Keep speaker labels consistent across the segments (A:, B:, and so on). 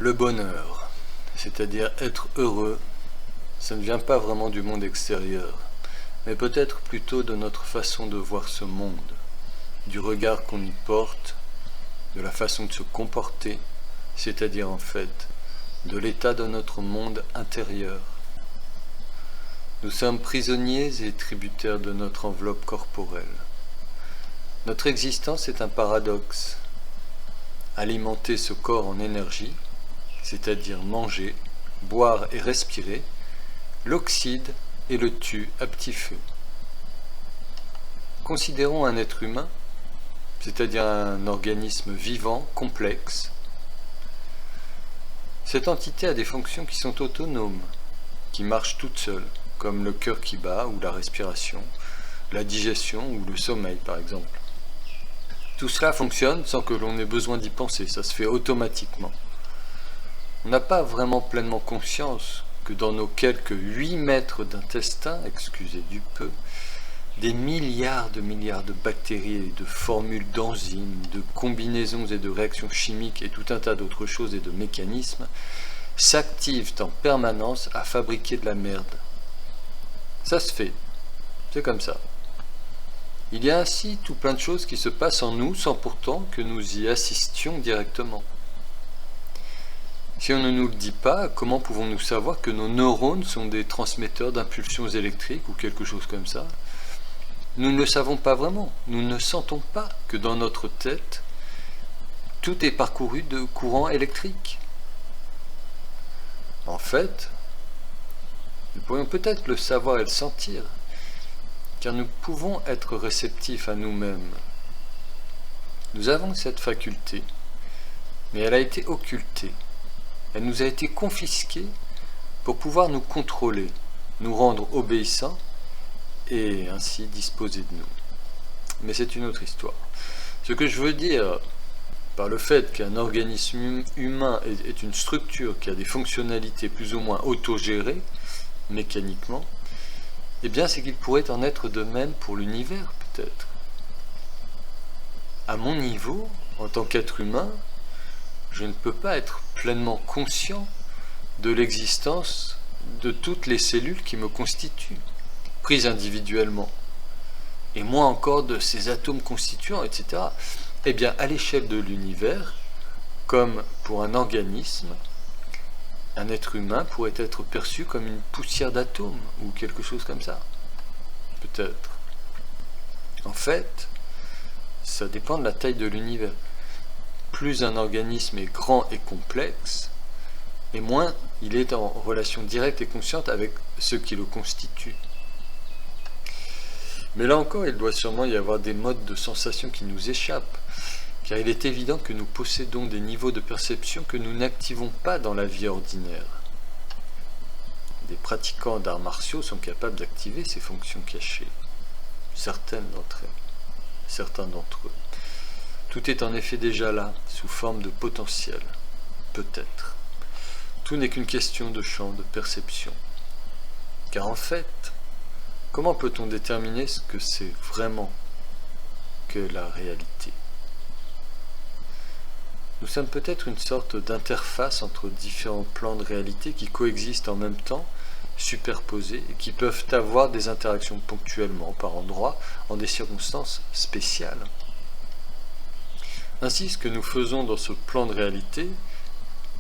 A: Le bonheur, c'est-à-dire être heureux, ça ne vient pas vraiment du monde extérieur, mais peut-être plutôt de notre façon de voir ce monde, du regard qu'on y porte, de la façon de se comporter, c'est-à-dire en fait de l'état de notre monde intérieur. Nous sommes prisonniers et tributaires de notre enveloppe corporelle. Notre existence est un paradoxe. Alimenter ce corps en énergie, c'est-à-dire manger, boire et respirer, l'oxyde et le tue à petit feu. Considérons un être humain, c'est-à-dire un organisme vivant, complexe. Cette entité a des fonctions qui sont autonomes, qui marchent toutes seules, comme le cœur qui bat ou la respiration, la digestion ou le sommeil par exemple. Tout cela fonctionne sans que l'on ait besoin d'y penser, ça se fait automatiquement. On n'a pas vraiment pleinement conscience que dans nos quelques 8 mètres d'intestin, excusez du peu, des milliards de bactéries et de formules d'enzymes, de combinaisons et de réactions chimiques et tout un tas d'autres choses et de mécanismes s'activent en permanence à fabriquer de la merde. Ça se fait, c'est comme ça. Il y a ainsi tout plein de choses qui se passent en nous sans pourtant que nous y assistions directement. Si on ne nous le dit pas, comment pouvons-nous savoir que nos neurones sont des transmetteurs d'impulsions électriques ou quelque chose comme ça? Nous ne le savons pas vraiment. Nous ne sentons pas que dans notre tête, tout est parcouru de courants électriques. En fait, nous pourrions peut-être le savoir et le sentir, car nous pouvons être réceptifs à nous-mêmes. Nous avons cette faculté, mais elle a été occultée. Elle nous a été confisquée pour pouvoir nous contrôler, nous rendre obéissants et ainsi disposer de nous. Mais c'est une autre histoire. Ce que je veux dire par le fait qu'un organisme humain est une structure qui a des fonctionnalités plus ou moins autogérées, mécaniquement, eh bien c'est qu'il pourrait en être de même pour l'univers peut-être. À mon niveau, en tant qu'être humain, je ne peux pas être pleinement conscient de l'existence de toutes les cellules qui me constituent, prises individuellement, et moins encore de ces atomes constituants, etc. Eh bien, à l'échelle de l'univers, comme pour un organisme, un être humain pourrait être perçu comme une poussière d'atomes, ou quelque chose comme ça. Peut-être. En fait, ça dépend de la taille de l'univers. Plus un organisme est grand et complexe, et moins il est en relation directe et consciente avec ce qui le constitue. Mais là encore, il doit sûrement y avoir des modes de sensation qui nous échappent, car il est évident que nous possédons des niveaux de perception que nous n'activons pas dans la vie ordinaire. Des pratiquants d'arts martiaux sont capables d'activer ces fonctions cachées, certaines d'entre elles, certains d'entre eux. Tout est en effet déjà là, sous forme de potentiel, peut-être. Tout n'est qu'une question de champ de perception. Car en fait, comment peut-on déterminer ce que c'est vraiment que la réalité? Nous sommes peut-être une sorte d'interface entre différents plans de réalité qui coexistent en même temps, superposés, et qui peuvent avoir des interactions ponctuellement, par endroits, en des circonstances spéciales. Ainsi, ce que nous faisons dans ce plan de réalité,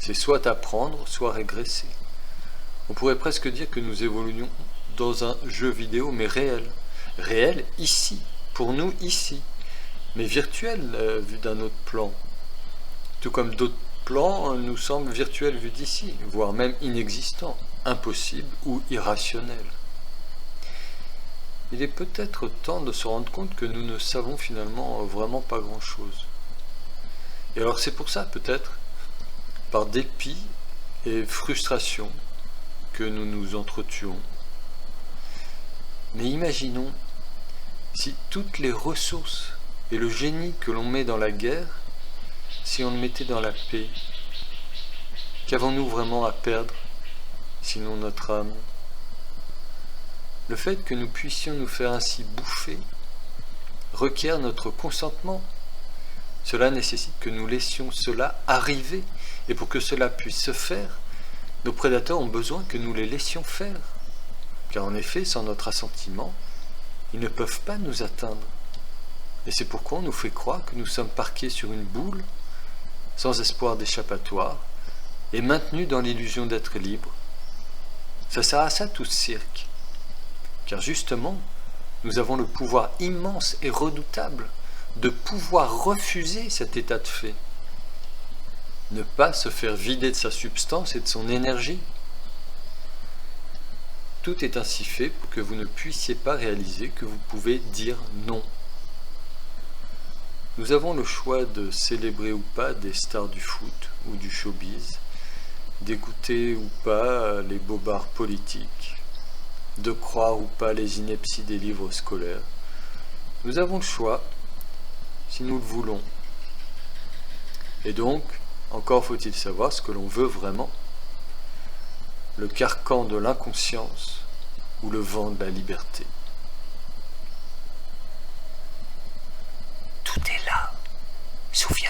A: c'est soit apprendre, soit régresser. On pourrait presque dire que nous évoluons dans un jeu vidéo, mais réel. Réel ici, pour nous ici, mais virtuel vu d'un autre plan. Tout comme d'autres plans nous semblent virtuels vus d'ici, voire même inexistants, impossibles ou irrationnels. Il est peut-être temps de se rendre compte que nous ne savons finalement vraiment pas grand-chose. Et alors c'est pour ça peut-être, par dépit et frustration, que nous nous entretuons. Mais imaginons si toutes les ressources et le génie que l'on met dans la guerre, si on le mettait dans la paix, qu'avons-nous vraiment à perdre, sinon notre âme? Le fait que nous puissions nous faire ainsi bouffer requiert notre consentement. Cela nécessite que nous laissions cela arriver Et pour que cela puisse se faire, nos prédateurs ont besoin que nous les laissions faire. Car en effet, sans notre assentiment, ils ne peuvent pas nous atteindre. Et c'est pourquoi on nous fait croire que nous sommes parqués sur une boule, sans espoir d'échappatoire, et maintenus dans l'illusion d'être libres. Ça sert à ça tout ce cirque. Car justement, nous avons le pouvoir immense et redoutable de pouvoir refuser cet état de fait. Ne pas se faire vider de sa substance et de son énergie. Tout est ainsi fait pour que vous ne puissiez pas réaliser que vous pouvez dire non. Nous avons le choix de célébrer ou pas des stars du foot ou du showbiz, d'écouter ou pas les bobards politiques, de croire ou pas les inepties des livres scolaires. Nous avons le choix, si nous le voulons. Et donc, encore faut-il savoir ce que l'on veut vraiment. Le carcan de l'inconscience ou le vent de la liberté.
B: Tout est là. Souviens-toi.